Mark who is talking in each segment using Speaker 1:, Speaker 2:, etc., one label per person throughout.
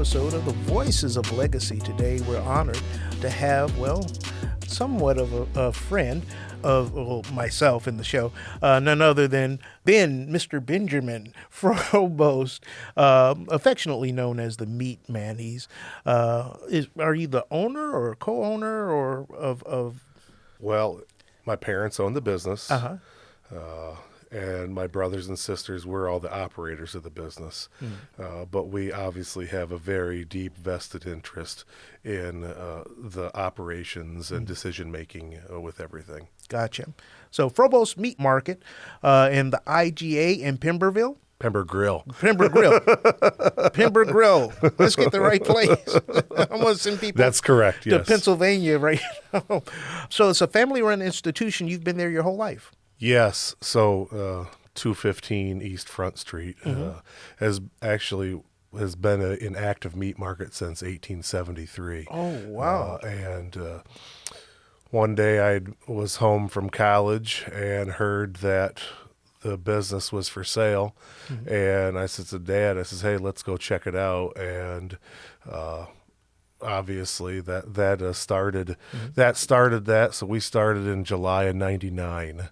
Speaker 1: episode of the Voices of Legacy. Today we're honored to have, somewhat of a friend of myself in the show, none other than Mr. Benjamin Frobose, affectionately known as the Meat Man. Are you the owner or co-owner of?
Speaker 2: Well, my parents own the business.
Speaker 1: Uh-huh.
Speaker 2: And my brothers and sisters were all the operators of the business. But we obviously have a very deep vested interest in the operations and decision-making with everything.
Speaker 1: Gotcha. So Frobose Meat Market in the IGA in Pemberville.
Speaker 2: Pember Grill.
Speaker 1: Pember Grill. Pember Grill. Let's get the right place. I'm going to send people
Speaker 2: That's correct,
Speaker 1: to
Speaker 2: yes.
Speaker 1: Pennsylvania right now. So it's a family-run institution. You've been there your whole life.
Speaker 2: Yes. So 215 East Front Street has been an active meat market since 1873.
Speaker 1: Oh, wow.
Speaker 2: And one day I was home from college and heard that the business was for sale. And I said to Dad, hey, let's go check it out. And obviously that started that. So we started in July of 99.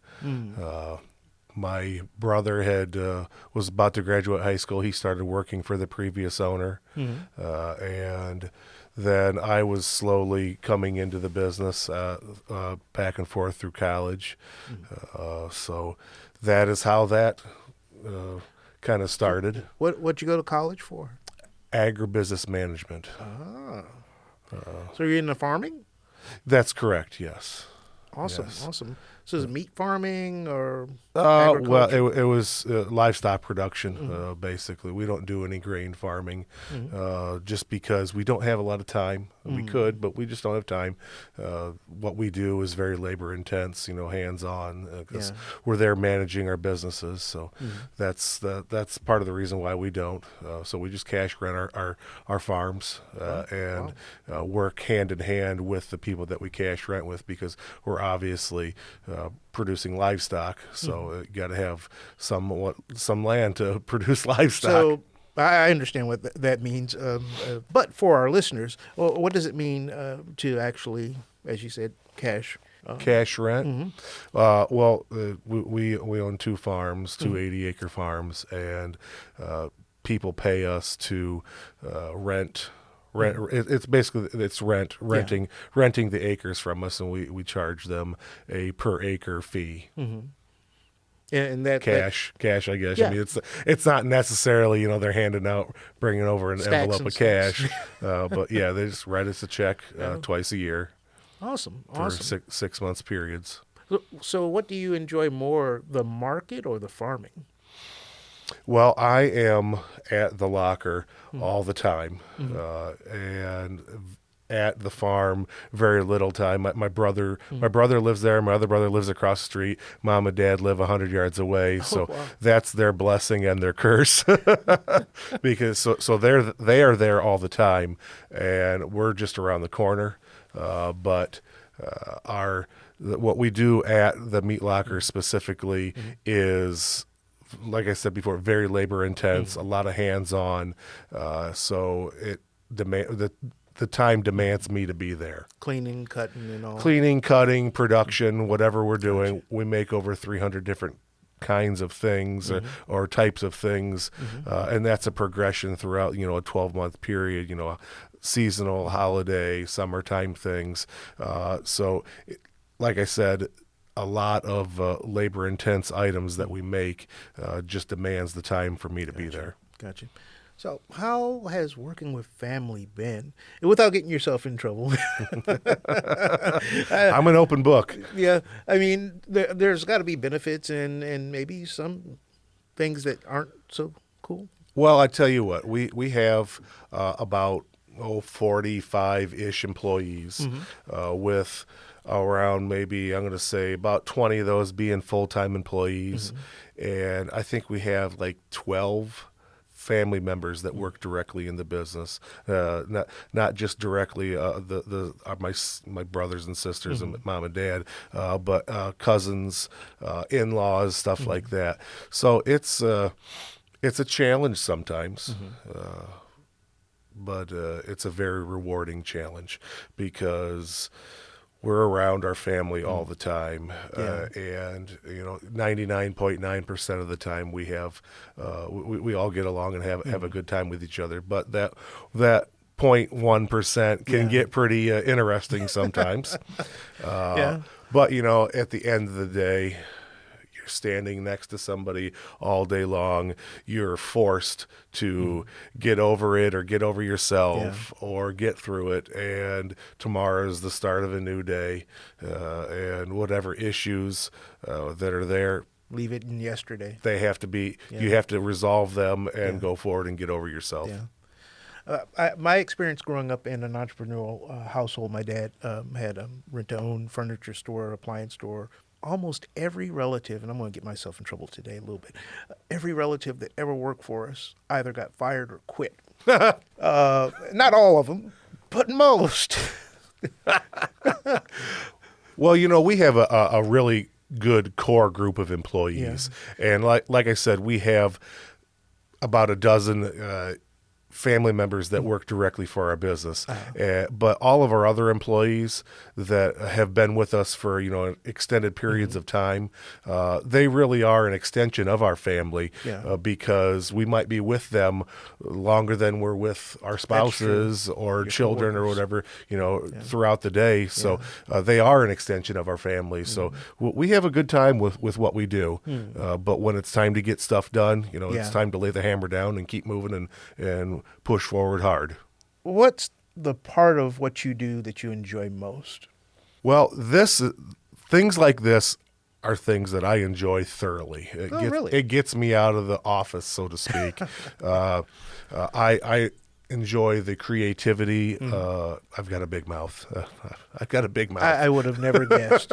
Speaker 2: My brother was about to graduate high school. He started working for the previous owner. And then I was slowly coming into the business back and forth through college. So that is how that kind of started.
Speaker 1: What'd you go to college for?
Speaker 2: Agribusiness management.
Speaker 1: So you're into farming?
Speaker 2: That's correct, yes.
Speaker 1: Awesome,
Speaker 2: Yes.
Speaker 1: awesome. So is it meat farming or
Speaker 2: Well,
Speaker 1: agriculture?
Speaker 2: it was livestock production, basically. We don't do any grain farming just because we don't have a lot of time. We could, but we just don't have time. What we do is very labor intense, hands-on, because we're there managing our businesses. So that's part of the reason why we don't. So we just cash rent our farms and work hand in hand with the people that we cash rent with, because we're obviously producing livestock, so you got to have some land to produce livestock.
Speaker 1: So I understand what that means, but for our listeners, what does it mean to actually, as you said, cash
Speaker 2: rent? We own two farms, two 80-acre farms, and people pay us to rent. It's basically renting the acres from us, and we charge them a per acre fee.
Speaker 1: And that
Speaker 2: Cash, I guess.
Speaker 1: Yeah.
Speaker 2: I mean, it's not necessarily they're bringing over an
Speaker 1: Stacks
Speaker 2: envelope
Speaker 1: and
Speaker 2: of cash, but yeah, they just write us a check twice a year
Speaker 1: awesome.
Speaker 2: for 6 months periods.
Speaker 1: So what do you enjoy more, the market or the farming?
Speaker 2: Well, I am at the locker all the time, and at the farm very little time. My brother lives there. My other brother lives across the street. Mom and Dad live 100 yards away. So that's their blessing and their curse, because so they are there all the time, and we're just around the corner. But what we do at the meat locker specifically is, like I said before, very labor intense, a lot of hands-on. So the time demands me to be there.
Speaker 1: Cleaning, cutting, and all.
Speaker 2: Cleaning, cutting, production, whatever we're doing. We make over 300 different kinds of things or types of things, and that's a progression throughout a 12-month period. Seasonal, holiday, summertime things. So, like I said, a lot of labor-intense items that we make just demands the time for me to be there.
Speaker 1: Gotcha. So how has working with family been, without getting yourself in trouble?
Speaker 2: I'm an open book.
Speaker 1: Yeah. I mean, there's got to be benefits and maybe some things that aren't so cool.
Speaker 2: Well, I tell you what, we have about 45-ish employees with around, maybe I'm going to say about 20 of those being full-time employees. And I think we have like 12 family members that work directly in the business, not just directly my brothers and sisters and mom and dad, but cousins, in-laws, stuff like that. So it's a challenge sometimes. it's a very rewarding challenge because we're around our family all the time, and 99.9% of the time we have we all get along and have a good time with each other. But that 0.1% can get pretty interesting sometimes. But at the end of the day, you're standing next to somebody all day long. You're forced to get over it or get over yourself or get through it. And tomorrow is the start of a new day. And whatever issues that are there,
Speaker 1: leave it in yesterday.
Speaker 2: They have to be, you have to resolve them and go forward and get over yourself.
Speaker 1: My experience growing up in an entrepreneurial household, my dad had a rent-to-own furniture store, appliance store. Almost every relative, and I'm going to get myself in trouble today a little bit, every relative that ever worked for us either got fired or quit. Not all of them, but most.
Speaker 2: Well, we have a really good core group of employees. And like I said, we have about a dozen family members that work directly for our business. But all of our other employees that have been with us for, extended periods of time, they really are an extension of our family because we might be with them longer than we're with our spouses or children or whatever, throughout the day. So they are an extension of our family. So we have a good time with what we do. But when it's time to get stuff done, it's time to lay the hammer down and keep moving and push forward hard.
Speaker 1: What's the part of what you do that you enjoy most?
Speaker 2: Well, things like this are things that I enjoy thoroughly. It gets me out of the office, so to speak. I enjoy the creativity. I've got a big mouth. I
Speaker 1: would have never guessed.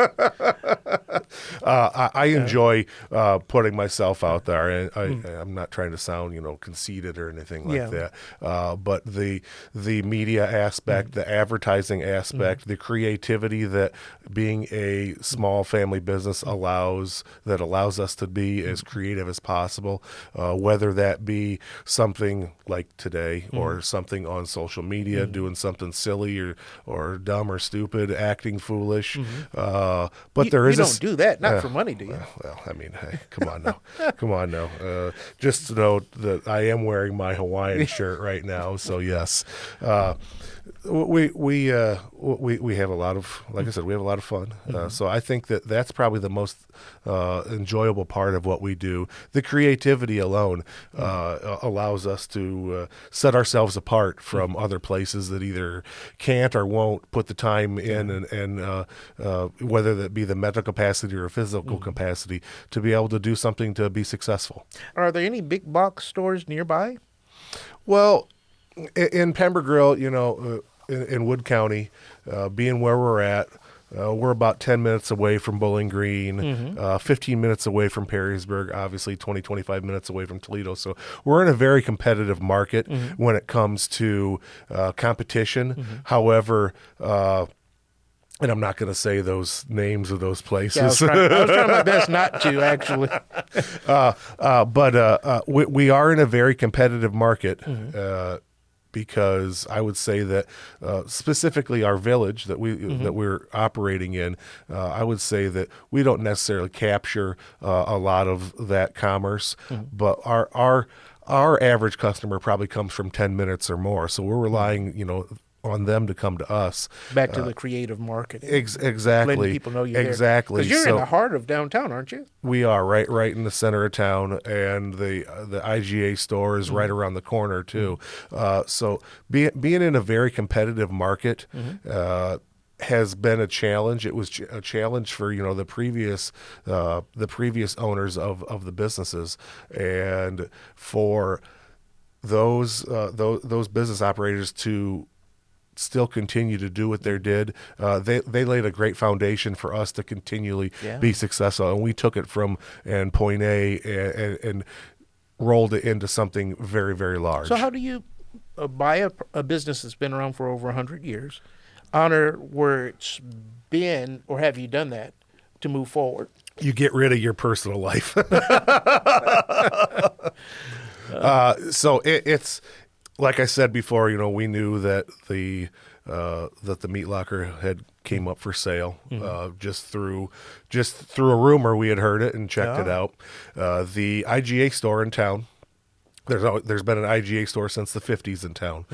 Speaker 2: I enjoy putting myself out there. And I'm not trying to sound, conceited or anything like that. But the media aspect, the advertising aspect, the creativity that being a small family business allows us to be as creative as possible, whether that be something like today or something on social media, doing something silly or dumb or stupid, acting foolish. But you
Speaker 1: don't do that, not for money, do you?
Speaker 2: Well, I mean, hey, come on now. Just to know that I am wearing my Hawaiian shirt right now, so yes. We have a lot of, like I said, we have a lot of fun. So I think that's probably the most enjoyable part of what we do. The creativity alone allows us to set ourselves apart from other places that either can't or won't put the time in, and whether that be the mental capacity or physical capacity to be able to do something to be successful.
Speaker 1: Are there any big box stores nearby?
Speaker 2: Well, in Pemberville, in Wood County, being where we're at, we're about 10 minutes away from Bowling Green, 15 minutes away from Perrysburg, obviously 25 minutes away from Toledo. So we're in a very competitive market when it comes to competition. However, and I'm not going to say those names of those places.
Speaker 1: Yeah, I was trying my best not to, actually.
Speaker 2: But we are in a very competitive market because I would say that specifically our village that we're operating in, I would say that we don't necessarily capture a lot of that commerce, but our average customer probably comes from 10 minutes or more. So we're relying, on them to come to us.
Speaker 1: Back to the creative marketing.
Speaker 2: Exactly.
Speaker 1: Letting people know you're there.
Speaker 2: Exactly.
Speaker 1: Because you're in the heart of downtown, aren't you?
Speaker 2: We are right in the center of town, and the IGA store is right around the corner too. So being in a very competitive market has been a challenge. It was a challenge for the previous owners of the businesses, and for those business operators to still continue to do what they did. They laid a great foundation for us to continually be successful, and we took it from point A and rolled it into something very, very large.
Speaker 1: So how do you buy a business that's been around for over 100 years, honor where it's been, or have you done that to move forward?
Speaker 2: You get rid of your personal life. So like I said before, we knew that the meat locker had came up for sale just through a rumor. We had heard it and checked it out. The IGA store in town. There's been an IGA store since the 50s in town,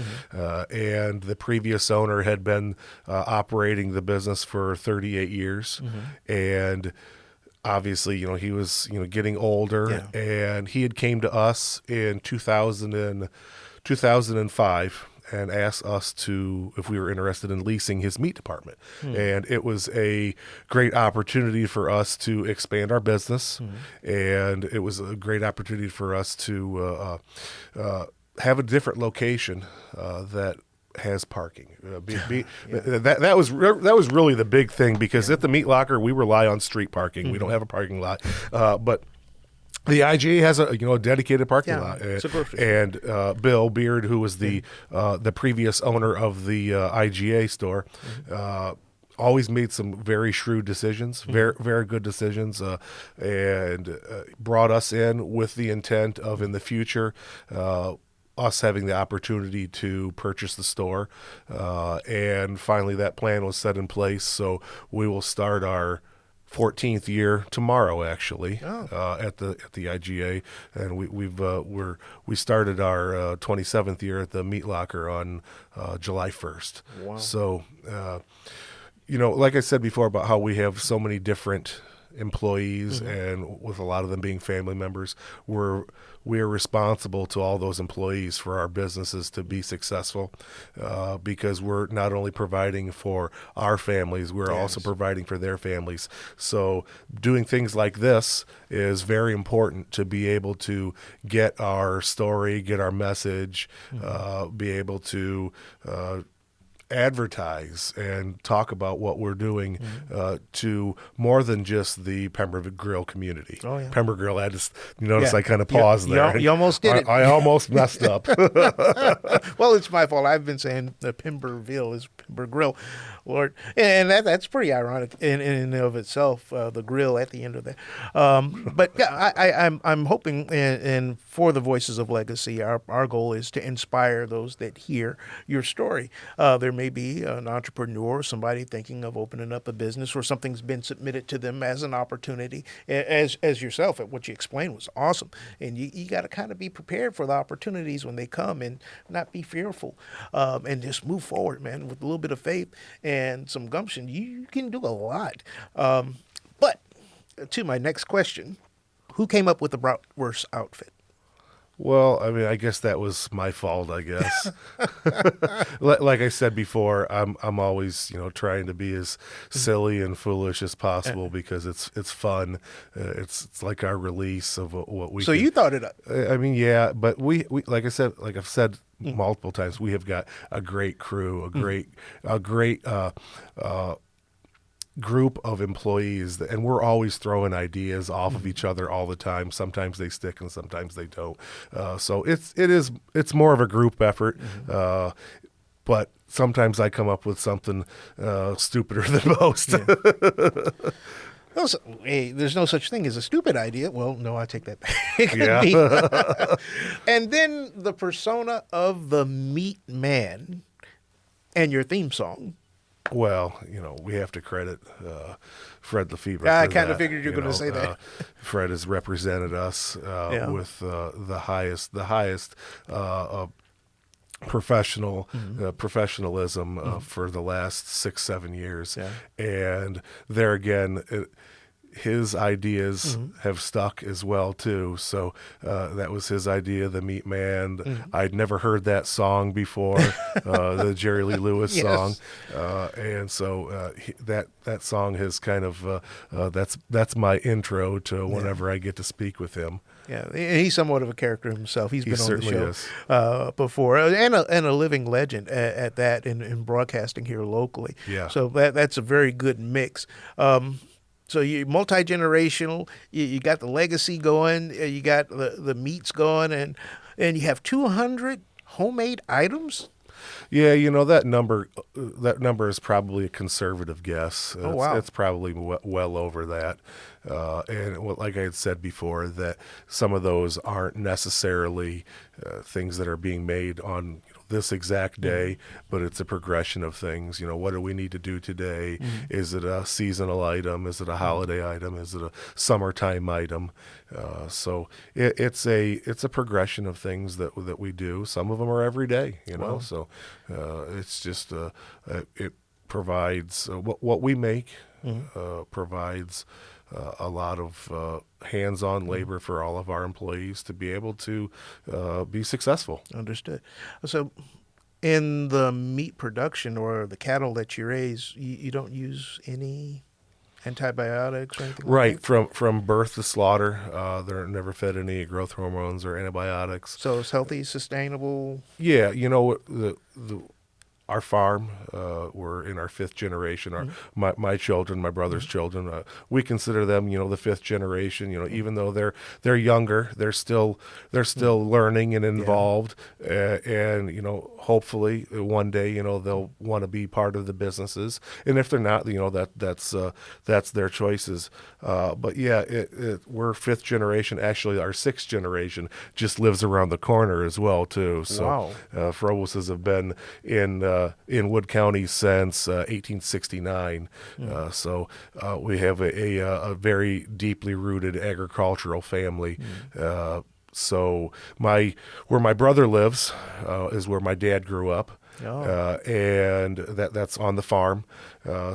Speaker 2: and the previous owner had been operating the business for 38 years, and obviously, he was getting older, and he had came to us in 2005 and asked us if we were interested in leasing his meat department. And it was a great opportunity for us to expand our business. And it was a great opportunity for us to have a different location that has parking. That was really the big thing, because at the meat locker, we rely on street parking. We don't have a parking lot. But the IGA has a dedicated parking lot, and Bill Beard, who was the previous owner of the IGA store, always made some very shrewd decisions, very good decisions, and brought us in with the intent of, in the future, us having the opportunity to purchase the store, and finally that plan was set in place. So we will start our 14th year tomorrow, actually, at the IGA, and we started our 27th year at the meat locker on July 1st.
Speaker 1: Wow.
Speaker 2: So, like I said before about how we have so many different employees, and with a lot of them being family members, we are responsible to all those employees for our businesses to be successful, because we're not only providing for our families, we're also providing for their families. So doing things like this is very important to be able to get our story, get our message, be able to advertise and talk about what we're doing to more than just the Pemberville Grill community. Oh, yeah. Pemberville, I just notice I kind of paused there.
Speaker 1: You almost did it.
Speaker 2: I almost messed up.
Speaker 1: Well, it's my fault. I've been saying Pemberville is Pember Grill, Lord, and that's pretty ironic in and of itself. The grill at the end of that, but yeah, I'm hoping, and for the Voices of Legacy, our goal is to inspire those that hear your story. There may be an entrepreneur, somebody thinking of opening up a business, or something's been submitted to them as an opportunity, as yourself. What you explained was awesome, and you got to kind of be prepared for the opportunities when they come, and not be fearful, and just move forward, man, with a little bit of faith and some gumption. You can do a lot. But to my next question, who came up with the bratwurst outfit?
Speaker 2: Well, I mean, I guess that was my fault, I guess. Like I said before, I'm always, trying to be as silly and foolish as possible, because it's fun. It's like our release of what we.
Speaker 1: So you thought it up.
Speaker 2: I mean, yeah, but we like I've said multiple times, we have got a great crew, a great group of employees, and we're always throwing ideas off of each other all the time. Sometimes they stick and sometimes they don't. So it's more of a group effort. But sometimes I come up with something stupider than most.
Speaker 1: Hey, there's no such thing as a stupid idea. Well, no, I take that back. And then the persona of the meat man and your theme song.
Speaker 2: Well, we have to credit Fred Lefebvre.
Speaker 1: I kind of figured you were going to say that.
Speaker 2: Fred has represented us with the highest professionalism for the last 6-7 years. And there again, his ideas have stuck as well too. So that was his idea, the Meat Man. I'd never heard that song before, the Jerry Lee Lewis song, and so that song has kind of that's my intro to whenever I get to speak with him.
Speaker 1: Yeah, and he's somewhat of a character himself. He's been on the show
Speaker 2: is.
Speaker 1: Before, and a living legend at that in broadcasting here locally.
Speaker 2: Yeah.
Speaker 1: So that's a very good mix. So you're multi-generational, you got the legacy going, you got the meats going, and you have 200 homemade items?
Speaker 2: Yeah, that number is probably a conservative guess.
Speaker 1: Oh, wow.
Speaker 2: It's probably well over that. Like I had said before, that some of those aren't necessarily things that are being made on this exact day, but it's a progression of things. What do we need to do today? Is it a seasonal item? Is it a holiday item? Is it a summertime item? So it's a progression of things that we do. Some of them are every day,
Speaker 1: Wow.
Speaker 2: So it's just it provides what we make provides a lot of hands-on labor for all of our employees to be able to be successful.
Speaker 1: Understood. So, in the meat production or the cattle that you raise, you don't use any antibiotics or anything like
Speaker 2: Right,
Speaker 1: that?
Speaker 2: from birth to slaughter, they're never fed any growth hormones or antibiotics.
Speaker 1: So it's healthy, sustainable.
Speaker 2: Yeah, our farm, we're in our fifth generation. My children, my brother's children, we consider them, the fifth generation. Even though they're younger, they're still learning and involved, and hopefully one day, they'll want to be part of the businesses. And if they're not, that's their choices. But yeah, we're fifth generation. Actually, our sixth generation just lives around the corner as well too. So,
Speaker 1: Wow.
Speaker 2: Froboses have been in Wood County since 1869. So we have a very deeply rooted agricultural family. So where my brother lives is where my dad grew up,
Speaker 1: Oh.
Speaker 2: and that's on the farm.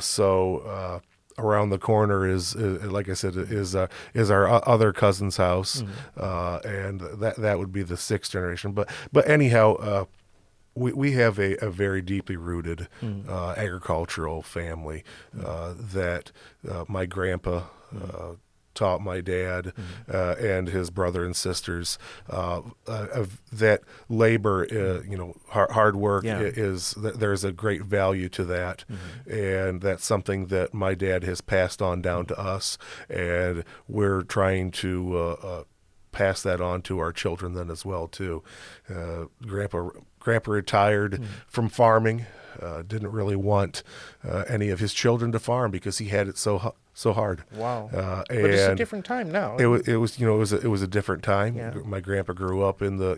Speaker 2: So around the corner is like I said, is our other cousin's house, and that would be the sixth generation. But anyhow. We have a very deeply rooted agricultural family that my grandpa taught my dad and his brother and sisters that labor, hard work there's a great value to that, and that's something that my dad has passed on down to us, and we're trying to pass that on to our children then as well too. Grandpa retired from farming. Didn't really want any of his children to farm because he had it so hard.
Speaker 1: Wow. But
Speaker 2: And
Speaker 1: it's a different time now.
Speaker 2: it was a different time.
Speaker 1: Yeah.
Speaker 2: My grandpa grew up in the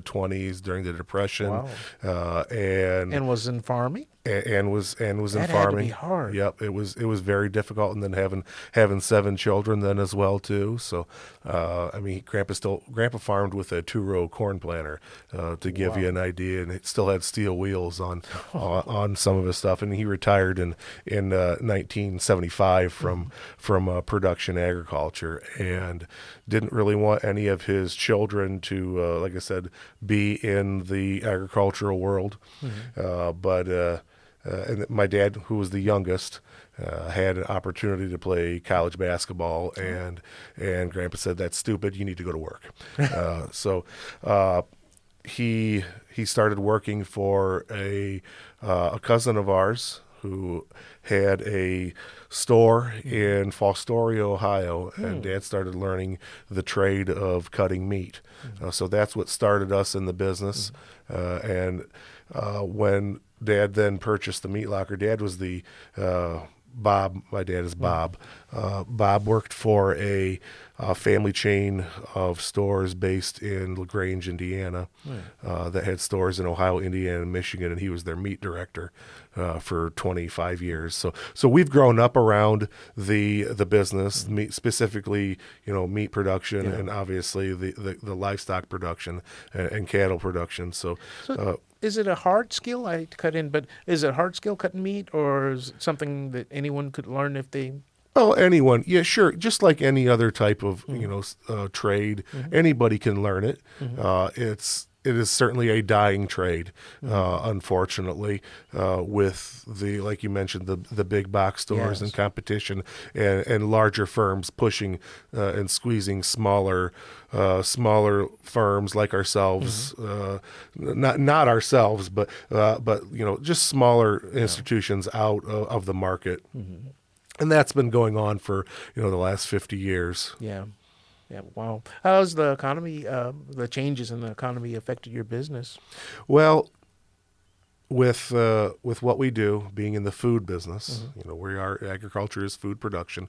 Speaker 2: 20s during the Depression,
Speaker 1: Wow. And was in farming.
Speaker 2: and was in
Speaker 1: That had to
Speaker 2: farming.
Speaker 1: be hard.
Speaker 2: Yep, it was very difficult, and then having 7 children then as well too. So, Grandpa farmed with a 2-row corn planter to give you an idea, and it still had steel wheels on some of his stuff. And he retired in 1975 from production agriculture, and didn't really want any of his children to, like I said, be in the agricultural world, but. And my dad, who was the youngest, had an opportunity to play college basketball, and Grandpa said, "That's stupid. You need to go to work." So he started working for a cousin of ours who had a store in Fostoria, Ohio, and Dad started learning the trade of cutting meat. So that's what started us in the business. And when Dad then purchased the meat locker, Dad was the Bob. My dad is Bob. Bob worked for a family chain of stores based in LaGrange, Indiana, that had stores in Ohio, Indiana, and Michigan, and he was their meat director for 25 years. So we've grown up around the business, meat, specifically, meat production, and obviously the livestock production and cattle production. So
Speaker 1: is it a hard skill? I cut in, but is it a hard skill cutting meat, or is it something that anyone could learn if they?
Speaker 2: Oh, anyone. Yeah, sure. Just like any other type of, trade, anybody can learn it. It is certainly a dying trade, unfortunately, with like you mentioned, the big box stores and competition, and larger firms pushing and squeezing smaller firms like ourselves, not ourselves, but just smaller institutions out of the market. And that's been going on for, the last 50 years.
Speaker 1: Yeah. Yeah. Wow. How's the economy, the changes in the economy affected your business?
Speaker 2: Well, with what we do, being in the food business, agriculture is food production.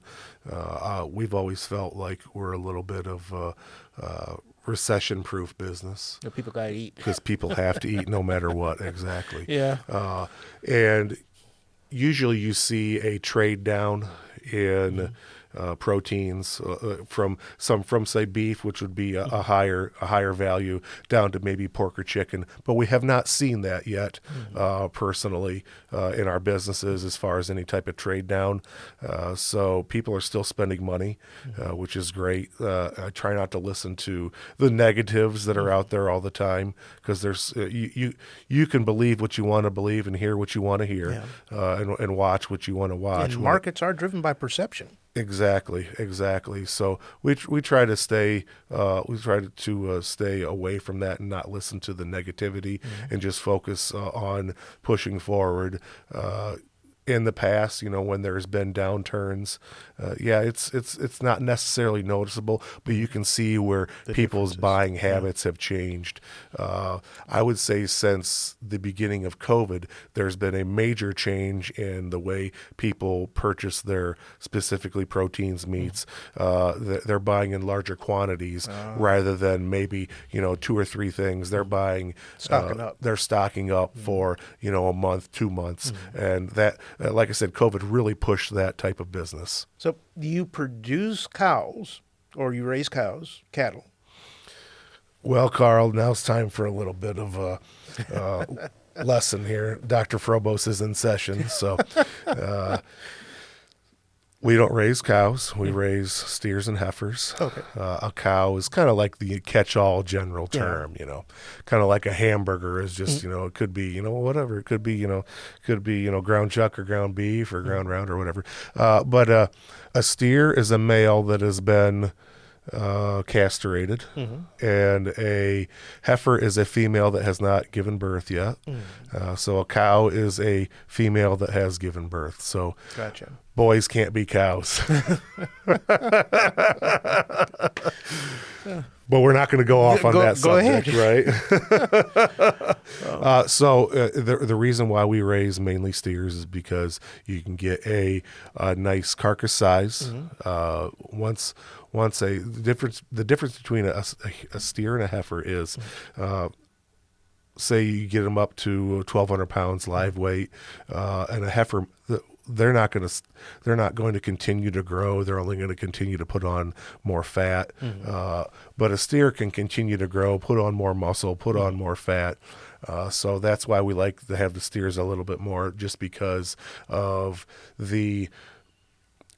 Speaker 2: We've always felt like we're a little bit of a recession-proof business.
Speaker 1: People gotta eat
Speaker 2: because people have to eat no matter what. Exactly.
Speaker 1: Yeah.
Speaker 2: And usually you see a trade down in proteins from say beef, which would be a higher value, down to maybe pork or chicken. But we have not seen that yet, personally, in our businesses as far as any type of trade down. So people are still spending money, which is great. I try not to listen to the negatives that are out there all the time, because there's you can believe what you want to believe and hear what you want to hear, and watch what you want to watch.
Speaker 1: And markets are driven by perception.
Speaker 2: Exactly. So we try to stay stay away from that and not listen to the negativity, and just focus on pushing forward. In the past, when there's been downturns, it's not necessarily noticeable, but you can see where people's buying habits have changed. I would say since the beginning of COVID, there's been a major change in the way people purchase their specifically proteins, meats. They're buying in larger quantities rather than maybe 2 or 3 things. They're buying
Speaker 1: stocking up.
Speaker 2: They're stocking up for a month, 2 months, and that. Like I said, COVID really pushed that type of business.
Speaker 1: So do you produce cows, or you raise cattle?
Speaker 2: Well, Carl, now it's time for a little bit of a lesson here. Dr. Frobose is in session, so we don't raise cows. We raise steers and heifers.
Speaker 1: Okay.
Speaker 2: A cow is kind of like the catch-all general term, kind of like a hamburger is just, it could be, whatever. It could be, ground chuck or ground beef or ground round or whatever. But a steer is a male that has been castrated, and a heifer is a female that has not given birth yet. So a cow is a female that has given birth. So
Speaker 1: gotcha.
Speaker 2: Boys can't be cows. But we're not going to go off on that subject, right? So the reason why we raise mainly steers is because you can get a nice carcass size. The difference between a steer and a heifer is, say you get them up to 1,200 pounds live weight, and a heifer. They're not going to continue to grow. They're only going to continue to put on more fat. But a steer can continue to grow, put on more muscle, put on more fat. So that's why we like to have the steers a little bit more, just because of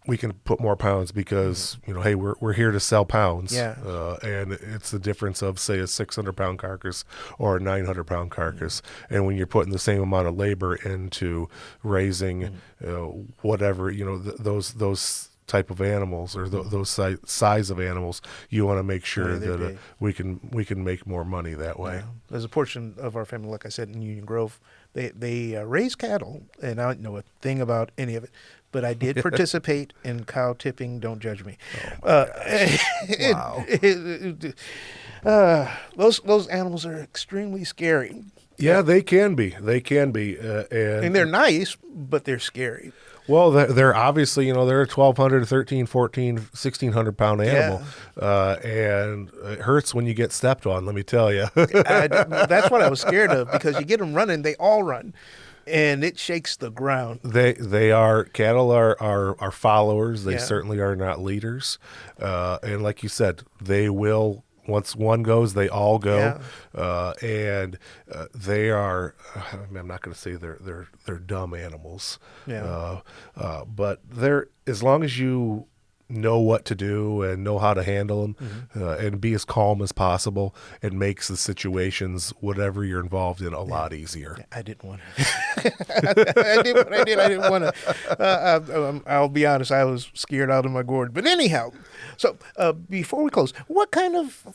Speaker 2: we can put more pounds because, hey, we're here to sell pounds.
Speaker 1: Yeah.
Speaker 2: And it's the difference of, say, a 600-pound carcass or a 900-pound carcass. And when you're putting the same amount of labor into raising whatever, those type of animals, or those size of animals, you want to make sure that we can make more money that way.
Speaker 1: Yeah. There's a portion of our family, like I said, in Union Grove, they raise cattle, and I don't know a thing about any of it, but I did participate in cow tipping. Don't judge me.
Speaker 2: Oh
Speaker 1: wow. Those animals are extremely scary.
Speaker 2: Yeah, they can be. And
Speaker 1: they're nice, but they're scary.
Speaker 2: Well, they're obviously, they're a 1,200, 13, 14, 1,600-pound animal.
Speaker 1: Yeah.
Speaker 2: And it hurts when you get stepped on, let me tell you.
Speaker 1: That's what I was scared of, because you get them running, they all run, and it shakes the ground.
Speaker 2: Cattle are followers. They certainly are not leaders. And like you said, they will. Once one goes, they all go, and they are. I'm not going to say they're dumb animals, but they're, as long as you know what to do and know how to handle them, and be as calm as possible, it makes the situations, whatever you're involved in, a lot easier.
Speaker 1: I didn't want to. I did what I did. I didn't want to. I'll be honest, I was scared out of my gourd. But anyhow, so before we close, what kind of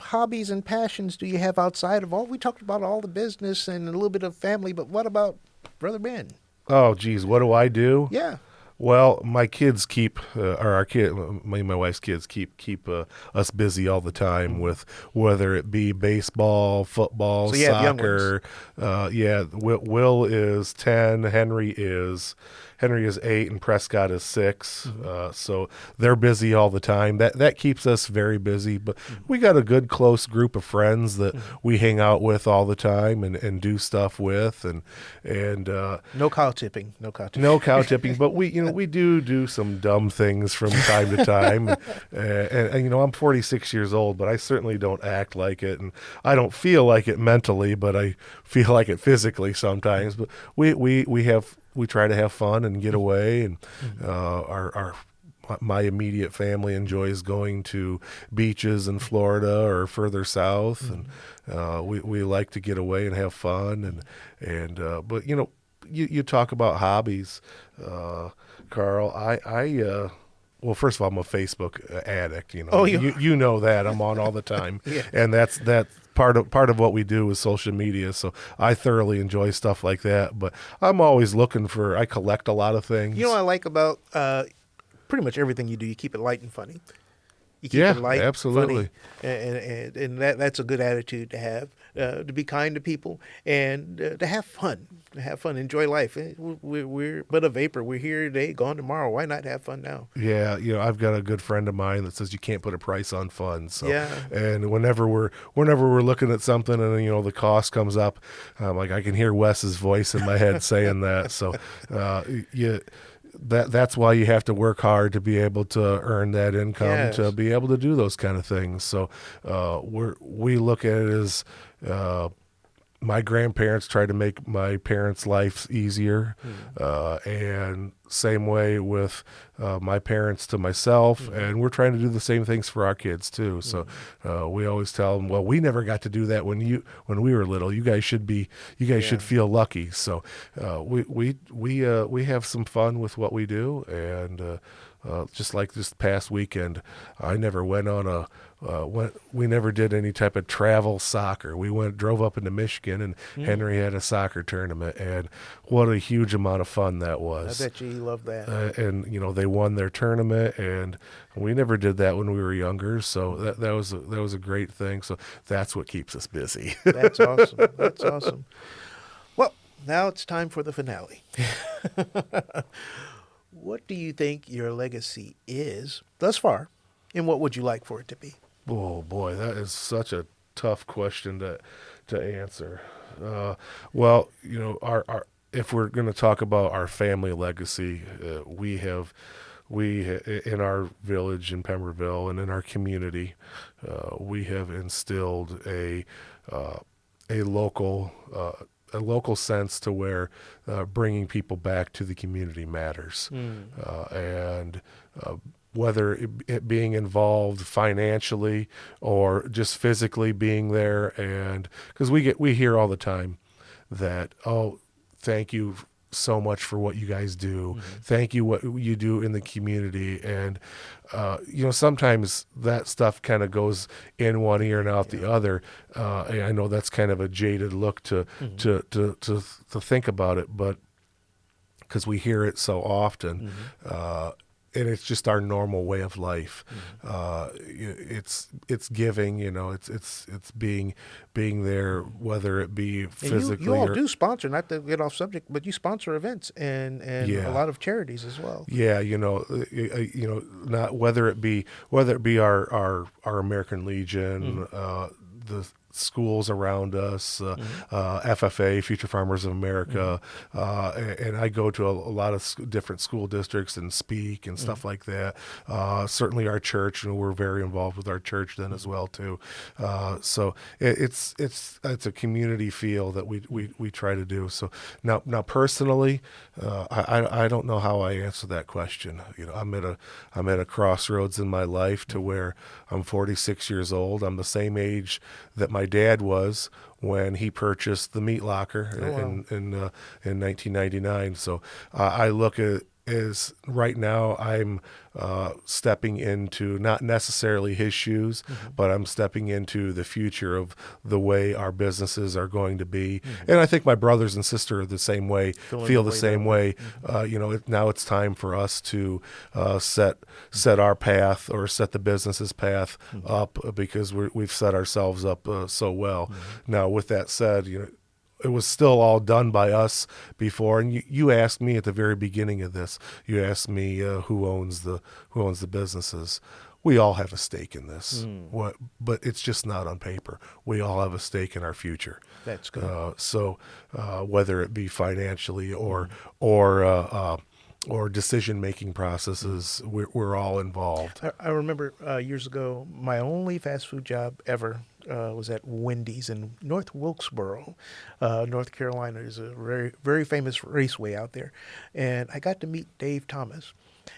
Speaker 1: hobbies and passions do you have outside of all? We talked about all the business and a little bit of family, but what about Brother Ben?
Speaker 2: Oh, geez, what do I do?
Speaker 1: Yeah.
Speaker 2: Well, my kids keep, or our kid, my wife's kids keep us busy all the time with whether it be baseball, football,
Speaker 1: So you have young ones.
Speaker 2: soccer. Yeah, Will is 10, Henry is 8, and Prescott is 6. So they're busy all the time. That keeps us very busy. But we got a good close group of friends that we hang out with all the time and do stuff with, and
Speaker 1: No cow tipping. No cow tipping.
Speaker 2: no cow tipping, but we do some dumb things from time to time, and I'm 46 years old, but I certainly don't act like it, and I don't feel like it mentally, but I feel like it physically sometimes. But we try to have fun and get away, and our my immediate family enjoys going to beaches in Florida or further south, and we like to get away and have fun, and but you talk about hobbies, Carl. Well, first of all, I'm a Facebook addict.
Speaker 1: Oh,
Speaker 2: you know that I'm on all the time,
Speaker 1: Yeah.
Speaker 2: and that's part of what we do is social media. So I thoroughly enjoy stuff like that. But I'm always looking for. I collect a lot of things.
Speaker 1: You know what I like about pretty much everything you do? You keep it light and funny. You keep
Speaker 2: Yeah,
Speaker 1: it light,
Speaker 2: absolutely.
Speaker 1: funny, and that's a good attitude to have. To be kind to people and to have fun. Enjoy life. We're but a vapor. We're here today, gone tomorrow. Why not have fun now?
Speaker 2: Yeah, I've got a good friend of mine that says you can't put a price on fun. So,
Speaker 1: Yeah.
Speaker 2: and whenever we're looking at something and the cost comes up, like I can hear Wes's voice in my head saying that. So, that's why you have to work hard to be able to earn that income,
Speaker 1: Yes.
Speaker 2: to be able to do those kind of things. So, we look at it as. My grandparents tried to make my parents' lives easier, and same way with my parents to myself, and we're trying to do the same things for our kids too. So we always tell them, well, we never got to do that when we were little. You guys should feel lucky. So we have some fun with what we do, and just like this past weekend, I never went on we never did any type of travel soccer. We drove up into Michigan, and Henry had a soccer tournament, and what a huge amount of fun that was.
Speaker 1: I bet you love that.
Speaker 2: And they won their tournament, and we never did that when we were younger. So that was a great thing. So that's what keeps us busy.
Speaker 1: That's awesome. That's awesome. Well, now it's time for the finale. What do you think your legacy is thus far, and what would you like for it to be?
Speaker 2: Oh boy, that is such a tough question to answer. Well, our if we're going to talk about our family legacy, we in our village in Pemberville and in our community, we have instilled a local sense to where bringing people back to the community matters, and whether it being involved financially or just physically being there, and because we hear all the time that, oh, thank you so much for what you guys do. Thank you what you do in the community. And sometimes that stuff kind of goes in one ear and out the other. And I know that's kind of a jaded look to think about it, but because we hear it so often, and it's just our normal way of life. It's giving, it's being there, whether it be physically.
Speaker 1: You all do sponsor, not to get off subject, but you sponsor events and a lot of charities as well.
Speaker 2: Yeah, not whether it be our American Legion, the schools around us, FFA, Future Farmers of America, and I go to a lot of different school districts and speak and stuff like that. Certainly our church, we're very involved with our church then as well too. So it's a community feel that we try to do. So now personally, I don't know how I answer that question. I'm at a crossroads in my life to where I'm 46 years old. I'm the same age that my dad was when he purchased the meat locker in 1999. So I look at is right now I'm stepping into not necessarily his shoes, but I'm stepping into the future of the way our businesses are going to be. And I think my brothers and sister are the same way, feel the same way. Now it's time for us to set our path, or set the business's path up, because we've set ourselves up so well. Now, with that said, it was still all done by us before. And you asked me at the very beginning of this, you asked me who owns the businesses. We all have a stake in this, but it's just not on paper. We all have a stake in our future.
Speaker 1: That's good.
Speaker 2: So whether it be financially or decision-making processes, we're all involved.
Speaker 1: I remember years ago, my only fast food job ever was at Wendy's in North Wilkesboro, North Carolina. There's a very, very famous raceway out there. And I got to meet Dave Thomas.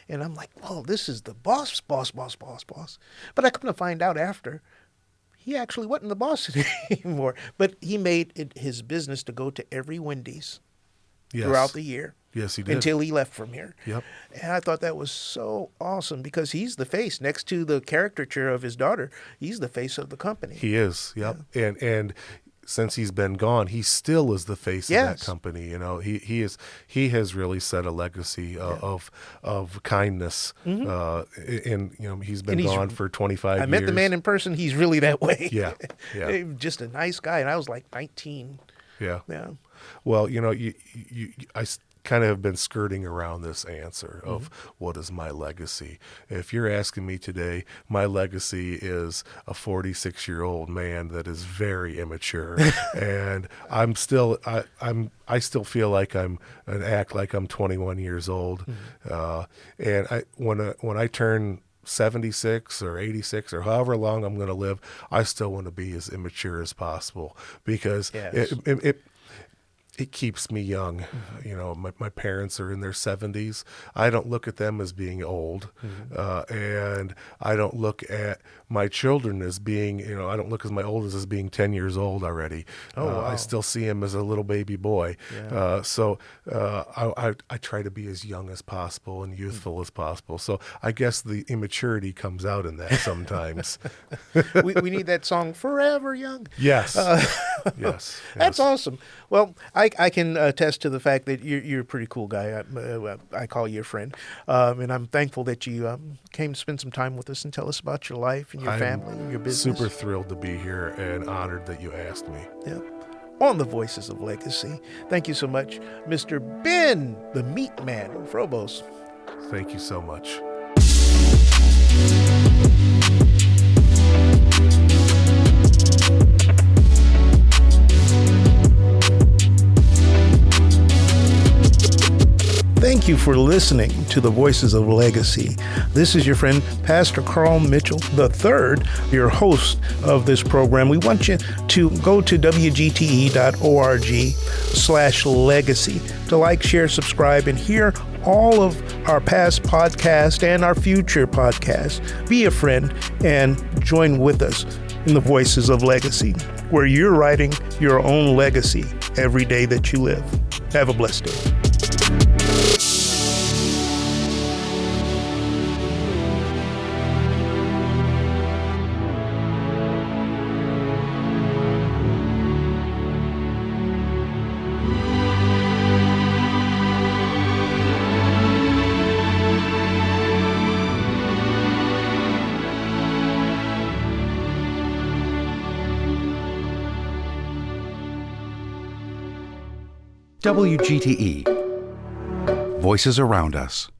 Speaker 1: And I'm like, whoa, this is the boss. But I come to find out after, he actually wasn't the boss anymore. But he made it his business to go to every Wendy's throughout the year.
Speaker 2: Yes, he did.
Speaker 1: Until he left from here.
Speaker 2: Yep.
Speaker 1: And I thought that was so awesome, because he's the face next to the caricature of his daughter. He's the face of the company.
Speaker 2: He is. Yep. Yeah. And since he's been gone, he still is the face of that company. He has really set a legacy of kindness. And he's been gone for 25 years.
Speaker 1: I met the man in person. He's really that way.
Speaker 2: Yeah.
Speaker 1: Just a nice guy. And I was like 19.
Speaker 2: Yeah.
Speaker 1: Yeah.
Speaker 2: Well, I kind of have been skirting around this answer of what is my legacy. If you're asking me today, my legacy is a 46-year-old man that is very immature, and I still feel like act like I'm 21 years old. And when I turn 76 or 86 or however long I'm going to live, I still want to be as immature as possible, because it keeps me young. My parents are in their 70s. I don't look at them as being old. And I don't look at my children as being, I don't look at my oldest as being 10 years old already. Wow. I still see him as a little baby boy. Yeah. So I try to be as young as possible and youthful as possible. So I guess the immaturity comes out in that sometimes.
Speaker 1: we need that song, Forever Young.
Speaker 2: Yes. Yes.
Speaker 1: That's awesome. Well, I can attest to the fact that you're a pretty cool guy. I call you a friend. And I'm thankful that you came to spend some time with us and tell us about your life and your family and your business.
Speaker 2: Super thrilled to be here and honored that you asked me.
Speaker 1: Yeah. On the Voices of Legacy. Thank you so much, Mr. Ben, the Meat Man Frobose.
Speaker 2: Thank you so much.
Speaker 1: Thank you for listening to the Voices of Legacy. This is your friend, Pastor Carl Mitchell III, your host of this program. We want you to go to wgte.org/legacy to like, share, subscribe, and hear all of our past podcasts and our future podcasts. Be a friend and join with us in the Voices of Legacy, where you're writing your own legacy every day that you live. Have a blessed day.
Speaker 3: WGTE. Voices around us.